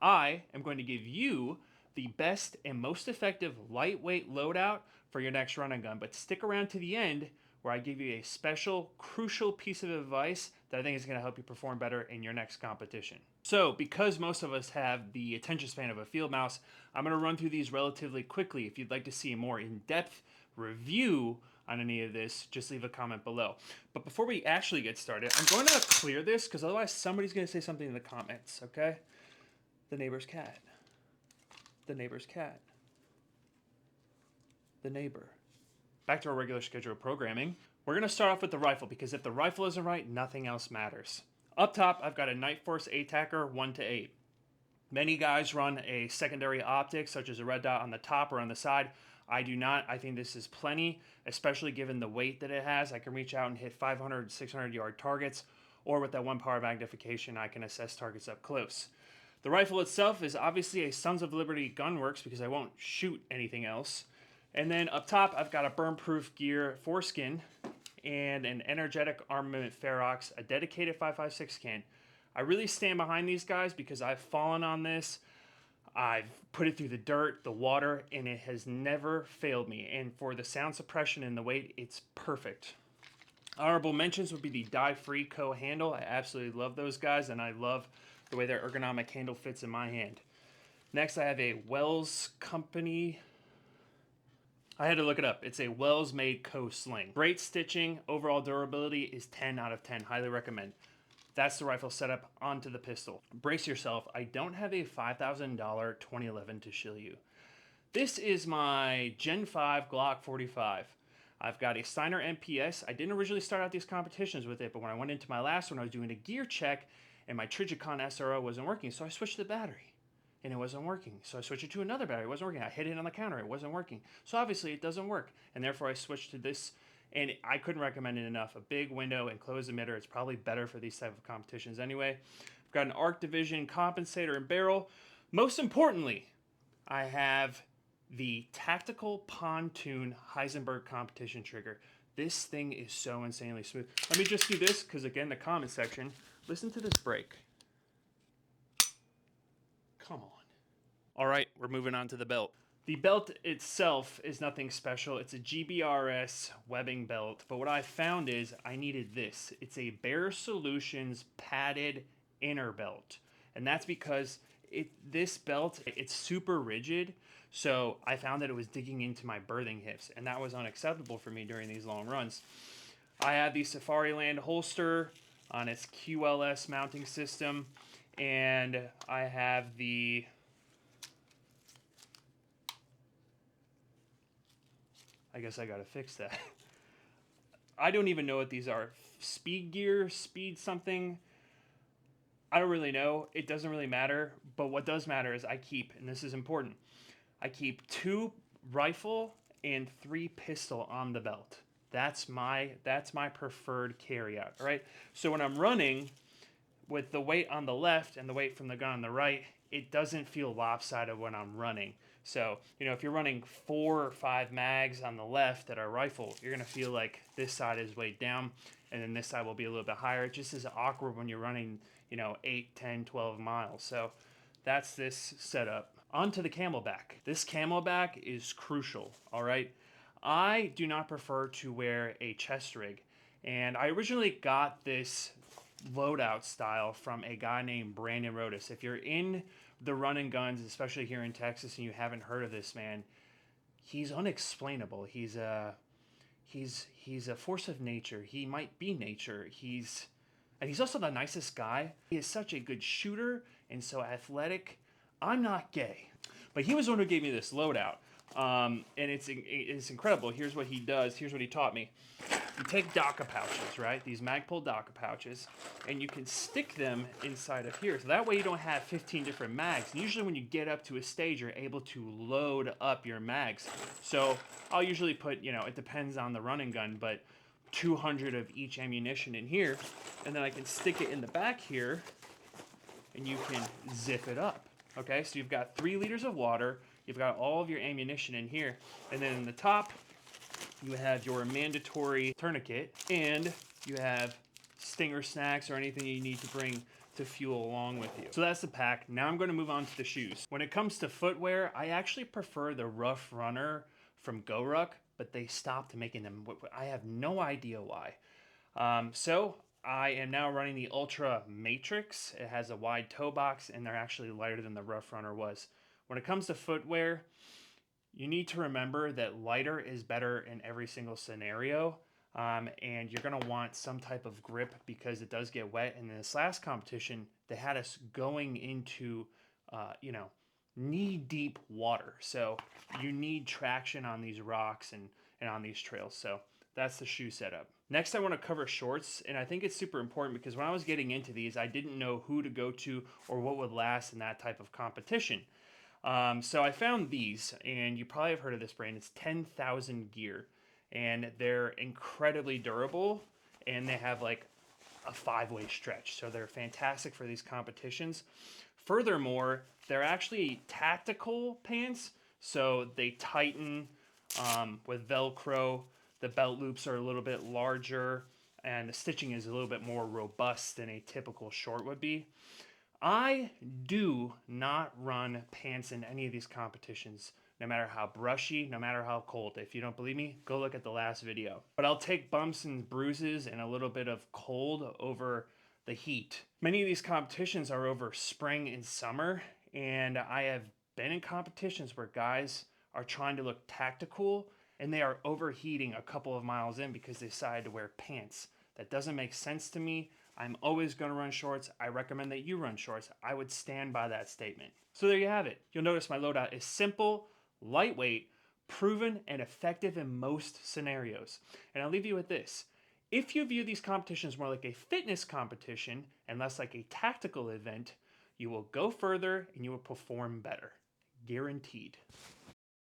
I am going to give you the best and most effective lightweight loadout for your next run and gun. But stick around to the end where I give you a special, crucial piece of advice that I think is going to help you perform better in your next competition. So, because most of us have the attention span of a field mouse, I'm going to run through these relatively quickly. If you'd like to see a more in-depth review on any of this, just leave a comment below. But before we actually get started, I'm going to clear this because otherwise somebody's going to say something in the comments, okay? The neighbor's cat. The neighbor's cat. The neighbor. Back to our regular scheduled programming. We're going to start off with the rifle because if the rifle isn't right, nothing else matters. Up top, I've got a Nightforce ATACR 1-8. Many guys run a secondary optic, such as a red dot on the top or on the side. I do not. I think this is plenty, especially given the weight that it has. I can reach out and hit 500, 600 yard targets, or with that one power magnification, I can assess targets up close. The rifle itself is obviously a Sons of Liberty Gunworks because I won't shoot anything else. And then up top, I've got a burn-proof gear foreskin and an energetic Armament Ferox, a dedicated 5.56 can. I really stand behind these guys because I've fallen on this. I've put it through the dirt, the water, and it has never failed me. And for the sound suppression and the weight, it's perfect. Honorable mentions would be the dye-free Co handle. I absolutely love those guys, and I love the way their ergonomic handle fits in my hand. Next, I have a Wells Company. I had to look it up. It's a Wells-made Co sling. Great stitching. Overall durability is 10 out of 10. Highly recommend. That's the rifle setup onto the pistol. Brace yourself. I don't have a $5,000 2011 to show you. This is my Gen 5 Glock 45. I've got a Steiner MPS. I didn't originally start out these competitions with it, but when I went into my last one, I was doing a gear check, and my Trigicon SRO wasn't working, so I switched the battery, and it wasn't working. So I switched it to another battery. It wasn't working. I hit it on the counter. It wasn't working. So obviously it doesn't work, and therefore I switched to this, and I couldn't recommend it enough. A big window and closed emitter. It's probably better for these type of competitions anyway. I've got an Arc Division compensator and barrel. Most importantly, I have the tactical Pontoon Heisenberg competition trigger. This thing is so insanely smooth. Let me just do this because, again, the comment section. Listen to this break. Come on. All right, we're moving on to the belt. The belt itself is nothing special. It's a GBRS webbing belt, but what I found is I needed this. It's a Baer Solutions padded inner belt, and that's because this belt, it's super rigid, so I found that it was digging into my birthing hips, and that was unacceptable for me during these long runs. I have the Safariland holster on its QLS mounting system, and I have the I guess I gotta fix that. I don't even know what these are. Speed gear, speed something. I don't really know. It doesn't really matter. But what does matter is I keep, and this is important, I keep 2 rifle and 3 pistol on the belt. That's my preferred carryout. All right. So when I'm running with the weight on the left and the weight from the gun on the right, it doesn't feel lopsided when I'm running. So, if you're running 4 or 5 mags on the left at our rifle, you're going to feel like this side is weighed down, and then this side will be a little bit higher. It just is awkward when you're running, 8, 10, 12 miles. So that's this setup. On to the Camelback. This Camelback is crucial, all right? I do not prefer to wear a chest rig, and I originally got this loadout style from a guy named Brandon Rodas. If you're in the run and guns, especially here in Texas, and you haven't heard of this man, he's unexplainable. He's a force of nature. He might be nature. And he's also the nicest guy. He is such a good shooter and so athletic. I'm not gay, but he was the one who gave me this loadout. And it's incredible. Here's what he does. Here's what he taught me. You take DACA pouches, right? These Magpul DACA pouches, and you can stick them inside of here. So that way you don't have 15 different mags. And usually when you get up to a stage, you're able to load up your mags. So I'll usually put, it depends on the running gun, but 200 of each ammunition in here. And then I can stick it in the back here, and you can zip it up. Okay, so you've got 3 liters of water. You've got all of your ammunition in here. And then in the top, you have your mandatory tourniquet, and you have Stinger snacks or anything you need to bring to fuel along with you. So that's the pack. Now I'm going to move on to the shoes. When it comes to footwear, I actually prefer the Rough Runner from GoRuck, but they stopped making them. I have no idea why. So I am now running the Ultra Matrix. It has a wide toe box, and they're actually lighter than the Rough Runner was. When it comes to footwear, you need to remember that lighter is better in every single scenario. And you're going to want some type of grip because it does get wet. And in this last competition, they had us going into, knee-deep water. So you need traction on these rocks and on these trails. So that's the shoe setup. Next, I want to cover shorts. And I think it's super important because when I was getting into these, I didn't know who to go to or what would last in that type of competition. So I found these, and you probably have heard of this brand. It's 10,000 Gear. And they're incredibly durable, and they have like a 5-way stretch, so they're fantastic for these competitions. Furthermore, they're actually tactical pants, so they tighten with Velcro. The belt loops are a little bit larger, and the stitching is a little bit more robust than a typical short would be. I do not run pants in any of these competitions, no matter how brushy, no matter how cold. If you don't believe me, go look at the last video. But I'll take bumps and bruises and a little bit of cold over the heat. Many of these competitions are over spring and summer, and I have been in competitions where guys are trying to look tactical and they are overheating a couple of miles in because they decided to wear pants. That doesn't make sense to me. I'm always going to run shorts. I recommend that you run shorts. I would stand by that statement. So there you have it. You'll notice my loadout is simple, lightweight, proven, and effective in most scenarios. And I'll leave you with this. If you view these competitions more like a fitness competition and less like a tactical event, you will go further and you will perform better. Guaranteed.